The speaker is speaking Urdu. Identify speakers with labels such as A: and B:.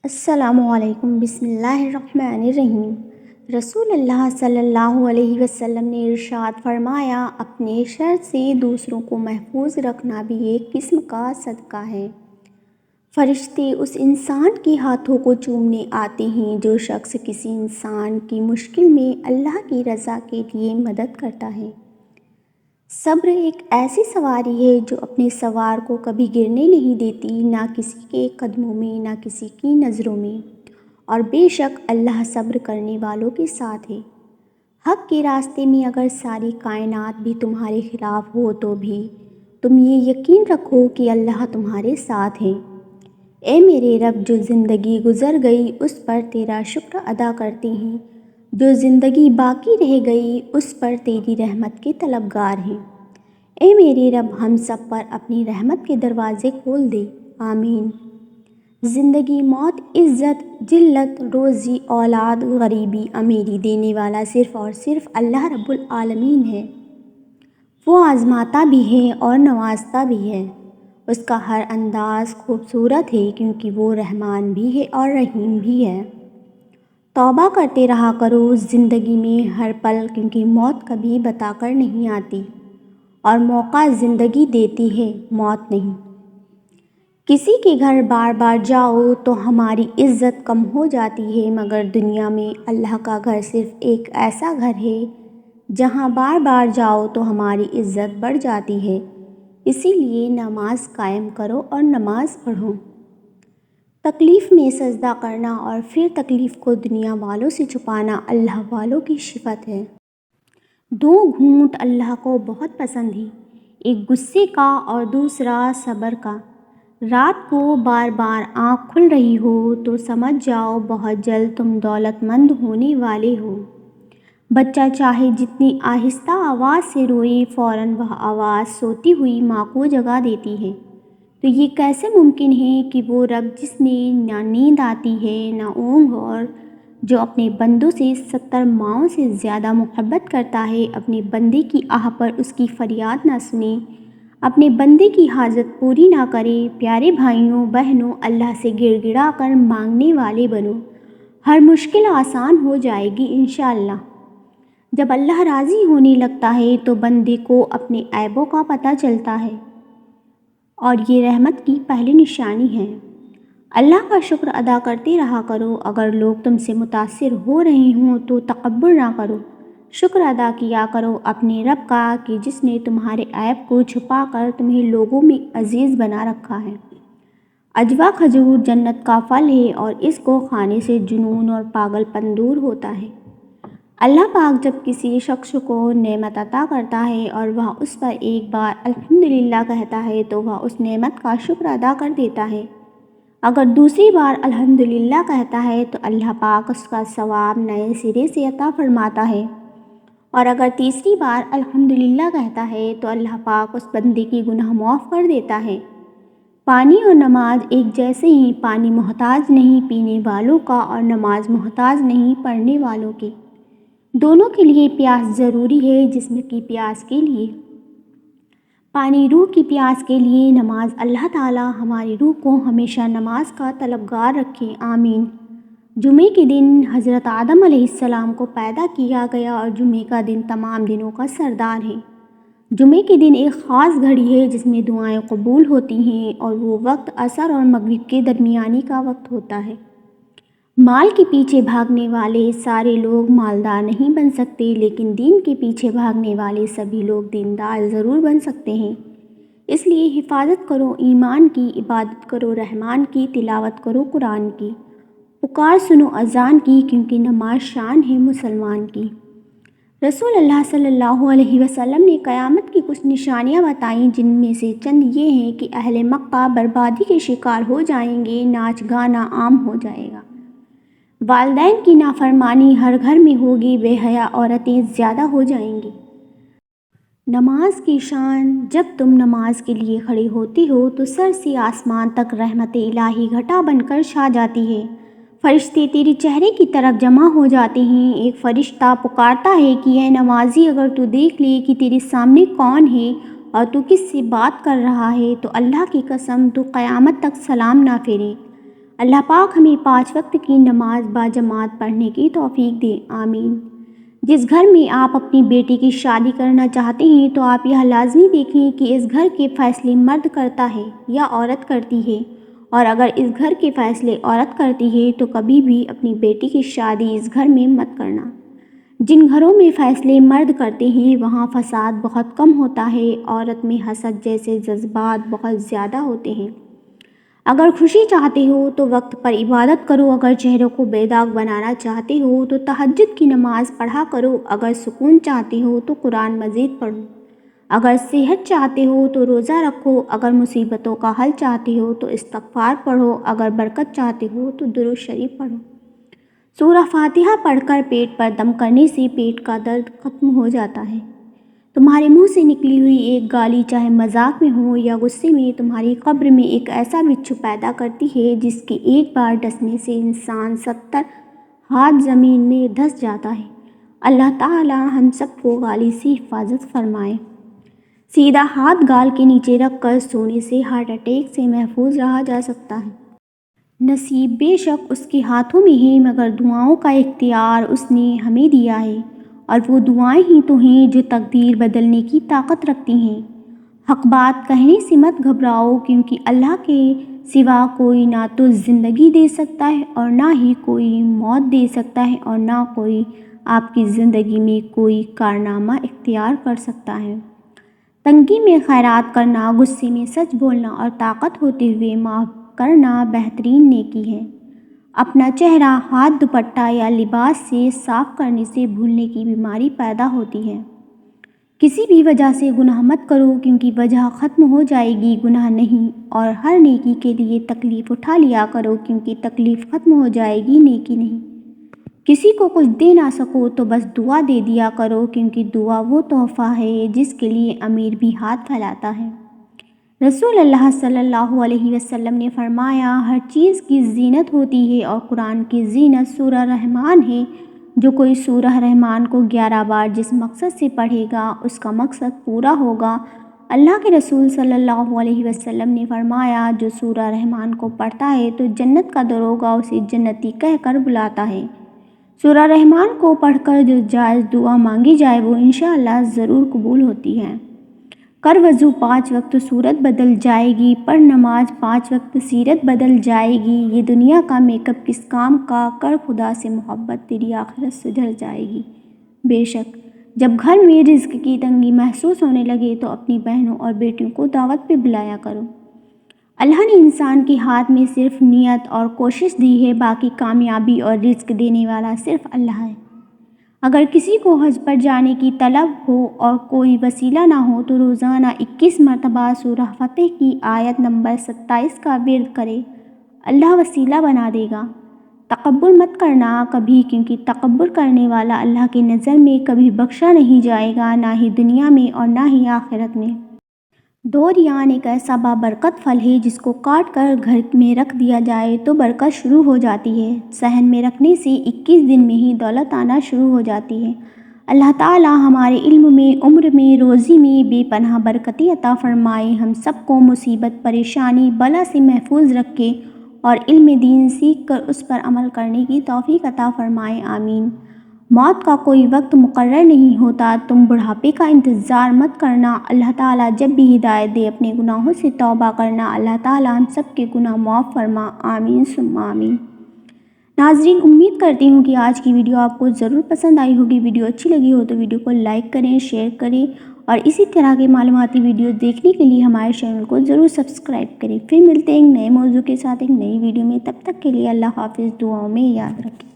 A: السلام علیکم، بسم اللہ الرحمن الرحیم۔ رسول اللہ صلی اللہ علیہ وسلم نے ارشاد فرمایا، اپنے شر سے دوسروں کو محفوظ رکھنا بھی ایک قسم کا صدقہ ہے۔ فرشتے اس انسان کے ہاتھوں کو چومنے آتے ہیں جو شخص کسی انسان کی مشکل میں اللہ کی رضا کے لیے مدد کرتا ہے۔ صبر ایک ایسی سواری ہے جو اپنے سوار کو کبھی گرنے نہیں دیتی، نہ کسی کے قدموں میں، نہ کسی کی نظروں میں، اور بے شک اللہ صبر کرنے والوں کے ساتھ ہے۔ حق کے راستے میں اگر ساری کائنات بھی تمہارے خلاف ہو تو بھی تم یہ یقین رکھو کہ اللہ تمہارے ساتھ ہے۔ اے میرے رب، جو زندگی گزر گئی اس پر تیرا شکر ادا کرتے ہیں، جو زندگی باقی رہ گئی اس پر تیری رحمت کے طلبگار ہیں۔ اے میرے رب، ہم سب پر اپنی رحمت کے دروازے کھول دے، آمین۔ زندگی، موت، عزت، ذلت، روزی، اولاد، غریبی، امیری دینے والا صرف اور صرف اللہ رب العالمین ہے۔ وہ آزماتا بھی ہے اور نوازتا بھی ہے۔ اس کا ہر انداز خوبصورت ہے کیونکہ وہ رحمان بھی ہے اور رحیم بھی ہے۔ توبہ کرتے رہا کرو زندگی میں ہر پل، کیونکہ موت کبھی بتا کر نہیں آتی اور موقع زندگی دیتی ہے، موت نہیں۔ کسی کے گھر بار بار جاؤ تو ہماری عزت کم ہو جاتی ہے، مگر دنیا میں اللہ کا گھر صرف ایک ایسا گھر ہے جہاں بار بار جاؤ تو ہماری عزت بڑھ جاتی ہے۔ اسی لیے نماز قائم کرو اور نماز پڑھو۔ تکلیف میں سجدہ کرنا اور پھر تکلیف کو دنیا والوں سے چھپانا اللہ والوں کی صفت ہے۔ دو گھونٹ اللہ کو بہت پسند ہیں، ایک غصے کا اور دوسرا صبر کا۔ رات کو بار بار آنکھ کھل رہی ہو تو سمجھ جاؤ بہت جلد تم دولت مند ہونے والے ہو۔ بچہ چاہے جتنی آہستہ آواز سے روئے، فوراً وہ آواز سوتی ہوئی ماں کو جگا دیتی ہے۔ تو یہ کیسے ممکن ہے کہ وہ رب جس نے نہ نیند آتی ہے نہ اونگ، اور جو اپنے بندوں سے 70 ماؤں سے زیادہ محبت کرتا ہے، اپنے بندے کی آہ پر اس کی فریاد نہ سنے، اپنے بندے کی حاجت پوری نہ کرے۔ پیارے بھائیوں بہنوں، اللہ سے گڑ گڑا کر مانگنے والے بنو، ہر مشکل آسان ہو جائے گی انشاءاللہ۔ جب اللہ راضی ہونے لگتا ہے تو بندے کو اپنے عیبوں کا پتہ چلتا ہے، اور یہ رحمت کی پہلی نشانی ہے۔ اللہ کا شکر ادا کرتے رہا کرو۔ اگر لوگ تم سے متاثر ہو رہے ہوں تو تکبر نہ کرو، شکر ادا کیا کرو اپنے رب کا کہ جس نے تمہارے عیب کو چھپا کر تمہیں لوگوں میں عزیز بنا رکھا ہے۔ عجوا کھجور جنت کا پھل ہے اور اس کو کھانے سے جنون اور پاگل پن دور ہوتا ہے۔ اللہ پاک جب کسی شخص کو نعمت عطا کرتا ہے اور وہ اس پر ایک بار الحمدللہ کہتا ہے تو وہ اس نعمت کا شکر ادا کر دیتا ہے۔ اگر دوسری بار الحمدللہ کہتا ہے تو اللہ پاک اس کا ثواب نئے سرے سے عطا فرماتا ہے، اور اگر تیسری بار الحمدللہ کہتا ہے تو اللہ پاک اس بندے کی گناہ معاف کر دیتا ہے۔ پانی اور نماز ایک جیسے ہیں، پانی محتاج نہیں پینے والوں کا اور نماز محتاج نہیں پڑھنے والوں کی۔ دونوں کے لیے پیاس ضروری ہے، جسم کی پیاس کے لیے پانی، روح کی پیاس کے لیے نماز۔ اللہ تعالی ہماری روح کو ہمیشہ نماز کا طلبگار رکھے، آمین۔ جمعے کے دن حضرت آدم علیہ السلام کو پیدا کیا گیا اور جمعے کا دن تمام دنوں کا سردار ہے۔ جمعے کے دن ایک خاص گھڑی ہے جس میں دعائیں قبول ہوتی ہیں، اور وہ وقت عصر اور مغرب کے درمیانی کا وقت ہوتا ہے۔ مال کے پیچھے بھاگنے والے سارے لوگ مالدار نہیں بن سکتے، لیکن دین کے پیچھے بھاگنے والے سبھی لوگ دیندار ضرور بن سکتے ہیں۔ اس لیے حفاظت کرو ایمان کی، عبادت کرو رحمان کی، تلاوت کرو قرآن کی، پکار سنو اذان کی، کیونکہ نماز شان ہے مسلمان کی۔ رسول اللہ صلی اللہ علیہ وسلم نے قیامت کی کچھ نشانیاں بتائیں، جن میں سے چند یہ ہیں کہ اہل مکہ بربادی کے شکار ہو جائیں گے، ناچ گانا عام ہو جائے گا، والدین کی نافرمانی ہر گھر میں ہوگی، بے حیا عورتیں زیادہ ہو جائیں گی۔ نماز کی شان، جب تم نماز کے لیے کھڑے ہوتے ہو تو سر سے آسمان تک رحمت الہی گھٹا بن کر چھا جاتی ہے۔ فرشتے تیرے چہرے کی طرف جمع ہو جاتے ہیں۔ ایک فرشتہ پکارتا ہے کہ اے نمازی، اگر تو دیکھ لے کہ تیرے سامنے کون ہے اور تو کس سے بات کر رہا ہے تو اللہ کی قسم تو قیامت تک سلام نہ پھیرے۔ اللہ پاک ہمیں 5 وقت کی نماز باجماعت پڑھنے کی توفیق دے، آمین۔ جس گھر میں آپ اپنی بیٹی کی شادی کرنا چاہتے ہیں تو آپ یہ لازمی دیکھیں کہ اس گھر کے فیصلے مرد کرتا ہے یا عورت کرتی ہے، اور اگر اس گھر کے فیصلے عورت کرتی ہے تو کبھی بھی اپنی بیٹی کی شادی اس گھر میں مت کرنا۔ جن گھروں میں فیصلے مرد کرتے ہیں وہاں فساد بہت کم ہوتا ہے، عورت میں حسد جیسے جذبات بہت زیادہ ہوتے ہیں۔ اگر خوشی چاہتے ہو تو وقت پر عبادت کرو، اگر چہروں کو بے داغ بنانا چاہتے ہو تو تہجد کی نماز پڑھا کرو، اگر سکون چاہتے ہو تو قرآن مزید پڑھو، اگر صحت چاہتے ہو تو روزہ رکھو، اگر مصیبتوں کا حل چاہتے ہو تو استغفار پڑھو، اگر برکت چاہتے ہو تو درود شریف پڑھو۔ سورہ فاتحہ پڑھ کر پیٹ پر دم کرنے سے پیٹ کا درد ختم ہو جاتا ہے۔ تمہارے منہ سے نکلی ہوئی ایک گالی چاہے مذاق میں ہو یا غصے میں تمہاری قبر میں ایک ایسا بچھو پیدا کرتی ہے جس کے ایک بار ڈسنے سے انسان 70 ہاتھ زمین میں دھس جاتا ہے۔ اللہ تعالی ہم سب کو گالی سے حفاظت فرمائے۔ سیدھا ہاتھ گال کے نیچے رکھ کر سونے سے ہارٹ اٹیک سے محفوظ رہا جا سکتا ہے۔ نصیب بے شک اس کے ہاتھوں میں ہے، مگر دعاؤں کا اختیار اس نے ہمیں دیا ہے، اور وہ دعائیں ہی تو ہیں جو تقدیر بدلنے کی طاقت رکھتی ہیں۔ حق بات کہنے سے مت گھبراؤ، کیونکہ اللہ کے سوا کوئی نہ تو زندگی دے سکتا ہے اور نہ ہی کوئی موت دے سکتا ہے، اور نہ کوئی آپ کی زندگی میں کوئی کارنامہ اختیار کر سکتا ہے۔ تنگی میں خیرات کرنا، غصے میں سچ بولنا اور طاقت ہوتے ہوئے معاف کرنا بہترین نیکی ہے۔ اپنا چہرہ ہاتھ، دوپٹہ یا لباس سے صاف کرنے سے بھولنے کی بیماری پیدا ہوتی ہے۔ کسی بھی وجہ سے گناہ مت کرو، کیونکہ وجہ ختم ہو جائے گی گناہ نہیں، اور ہر نیکی کے لیے تکلیف اٹھا لیا کرو، کیونکہ تکلیف ختم ہو جائے گی نیکی نہیں۔ کسی کو کچھ دے نہ سکو تو بس دعا دے دیا کرو، کیونکہ دعا وہ تحفہ ہے جس کے لیے امیر بھی ہاتھ پھیلاتا ہے۔ رسول اللہ صلی اللہ علیہ وسلم نے فرمایا، ہر چیز کی زینت ہوتی ہے اور قرآن کی زینت سورہ رحمان ہے۔ جو کوئی سورہ رحمان کو 11 بار جس مقصد سے پڑھے گا اس کا مقصد پورا ہوگا۔ اللہ کے رسول صلی اللہ علیہ وسلم نے فرمایا، جو سورہ رحمان کو پڑھتا ہے تو جنت کا دروگا اسے جنتی کہہ کر بلاتا ہے۔ سورہ رحمان کو پڑھ کر جو جائز دعا مانگی جائے وہ انشاءاللہ ضرور قبول ہوتی ہے۔ کر وضو 5 وقت صورت بدل جائے گی، پڑھ نماز 5 وقت سیرت بدل جائے گی۔ یہ دنیا کا میک اپ کس کام کا، کر خدا سے محبت تیری آخرت سدھر جائے گی۔ بے شک جب گھر میں رزق کی تنگی محسوس ہونے لگے تو اپنی بہنوں اور بیٹیوں کو دعوت پہ بلایا کرو۔ اللہ نے انسان کے ہاتھ میں صرف نیت اور کوشش دی ہے، باقی کامیابی اور رزق دینے والا صرف اللہ ہے۔ اگر کسی کو حج پر جانے کی طلب ہو اور کوئی وسیلہ نہ ہو تو روزانہ 21 مرتبہ سورہ فتح کی آیت نمبر 27 کا ورد کرے، اللہ وسیلہ بنا دے گا۔ تکبر مت کرنا کبھی، کیونکہ تکبر کرنے والا اللہ کی نظر میں کبھی بخشا نہیں جائے گا، نہ ہی دنیا میں اور نہ ہی آخرت میں۔ دوریان ایک ایسا بابرکت پھل ہے جس کو کاٹ کر گھر میں رکھ دیا جائے تو برکت شروع ہو جاتی ہے۔ صحن میں رکھنے سے 21 دن میں ہی دولت آنا شروع ہو جاتی ہے۔ اللہ تعالی ہمارے علم میں، عمر میں، روزی میں بے پناہ برکتی عطا فرمائے، ہم سب کو مصیبت، پریشانی، بلا سے محفوظ رکھے اور علم دین سیکھ کر اس پر عمل کرنے کی توفیق عطا فرمائے، آمین۔ موت کا کوئی وقت مقرر نہیں ہوتا، تم بڑھاپے کا انتظار مت کرنا، اللہ تعالیٰ جب بھی ہدایت دے اپنے گناہوں سے توبہ کرنا، اللہ تعالیٰ ہم سب کے گناہ معاف فرما، آمین ثم آمین۔ ناظرین، امید کرتی ہوں کہ آج کی ویڈیو آپ کو ضرور پسند آئی ہوگی۔ ویڈیو اچھی لگی ہو تو ویڈیو کو لائک کریں، شیئر کریں، اور اسی طرح کے معلوماتی ویڈیو دیکھنے کے لیے ہمارے چینل کو ضرور سبسکرائب کریں۔ پھر ملتے ہیں ایک نئے موضوع کے ساتھ ایک نئی ویڈیو میں، تب تک کے لیے اللہ حافظ، دعاؤں میں یاد رکھیں۔